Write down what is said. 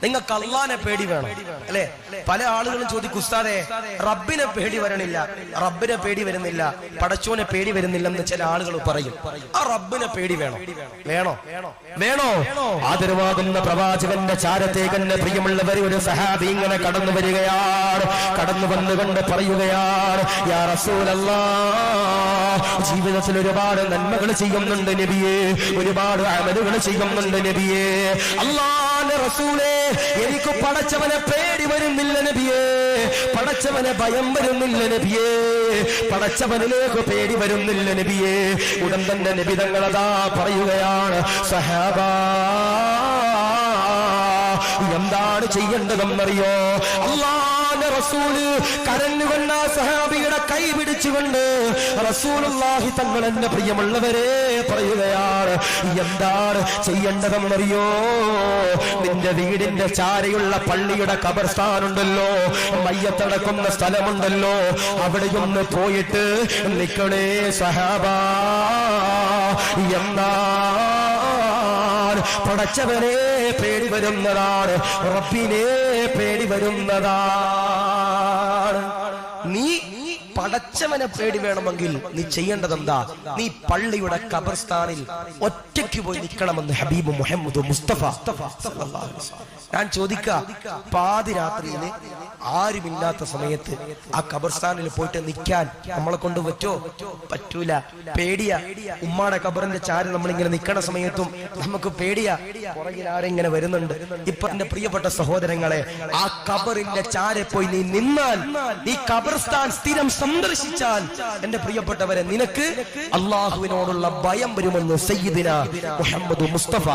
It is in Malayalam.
നിങ്ങൾക്ക് അള്ളാനെ പേടി വേണം അല്ലെ? പല ആളുകളും ചോദിക്കും, ഉസ്താദേ റബ്ബിനെ പേടി വരണില്ല, റബ്ബിനെ പേടി വരുന്നില്ല, പടച്ചോനെ പേടി വരുന്നില്ലെന്ന് ചില ആളുകൾ പറയും. ആ റബ്ബിനെ പേടി വേണോ? വേണോ? വേണോ? ആദരവാകുന്ന പ്രവാചകന്റെ ചാരത്തേക്ക് പ്രിയമുള്ളവർ, ഒരു സഹാബി ഇങ്ങനെ കടന്നു വരികയാണ്. കടന്നു വന്നുകൊണ്ട് പറയുകയാണ്, യാ റസൂലല്ലാഹ്, ജീവിതത്തിൽ ഒരുപാട് നന്മകൾ ചെയ്യുന്നുണ്ട് നബിയേ, ഒരുപാട് അമലുകൾ ചെയ്യുന്നുണ്ട് നബിയേ. അല്ലാഹുവിന്റെ റസൂലേ, എനിക്ക് പടച്ചവനെ പേടി വരുന്നില്ല നബിയേ, പടച്ചവനെ ഭയം വരുന്നില്ല നബിയേ, പടച്ചവനിലേക്ക് പേടി വരുന്നില്ല നബിയേ. ഉടൻ തന്നെ നബി തങ്ങളതാ പറയുകയാണ്, സഹാബാ എന്താണ് ചെയ്യേണ്ടതെന്നറിയോ? അല്ലാഹുവിന്റെ റസൂല് കരഞ്ഞുകൊണ്ട് ആ സഹാബിയുടെ കൈ പിടിച്ചുകൊണ്ട് റസൂലുള്ളാഹി തങ്ങൾ എന്റെ പ്രിയമുള്ളവരെ പറയുകയാണ്, എന്താണ് ചെയ്യേണ്ടതെന്നറിയോ? നിന്റെ വീടിന്റെ ചാരയുള്ള പള്ളിയുടെ ഖബർസ്ഥാനുണ്ടല്ലോ, മയ്യത്തടക്കുന്ന സ്ഥലമുണ്ടല്ലോ, അവിടെയൊന്ന് പോയിട്ട് നിക്കണേ സഹാബാ. പടച്ചവനെ പേടി വരുന്നതാണ്, റബ്ബിനെ പേടി വരുന്നതാണ്. നീ പടച്ചവനെ പേടി വേണമെങ്കിൽ നീ ചെയ്യേണ്ടതെന്താ? നീ പള്ളിയുടെ ഖബർസ്ഥാനിൽ ഒറ്റയ്ക്ക് പോയി നിൽക്കണമെന്ന് ഹബീബ് മുഹമ്മദ് മുസ്തഫ. ഞാൻ ചോദിക്കാം, പാതിരാത്രിയില് ആരുമില്ലാത്ത സമയത്ത് ആ ഖബർസ്ഥാനിൽ പോയിട്ട് നിൽക്കാൻ നമ്മളെ കൊണ്ട് പറ്റോ? പറ്റൂല. പേടിയാ. ഉമ്മാടെ ഖബറിന്റെ ചാരി നമ്മളിങ്ങനെ നിൽക്കണ സമയത്തും നമുക്ക് പേടിയാ, പുറകിൽ ആരെങ്ങനെ വരുന്നുണ്ട്. ഇപ്പൊ എന്റെ പ്രിയപ്പെട്ട സഹോദരങ്ങളെ, ആ ഖബറിന്റെ ചാരെ പോയി നീ നിന്നാൽ, നീ ഖബർസ്ഥാൻ സ്ഥിരം സന്ദർശിച്ചാൽ, എന്റെ പ്രിയപ്പെട്ടവരെ, നിനക്ക് അള്ളാഹുവിനോടുള്ള ഭയം വരുമെന്ന് സയ്യിദിന മുഹമ്മദ് മുസ്തഫ.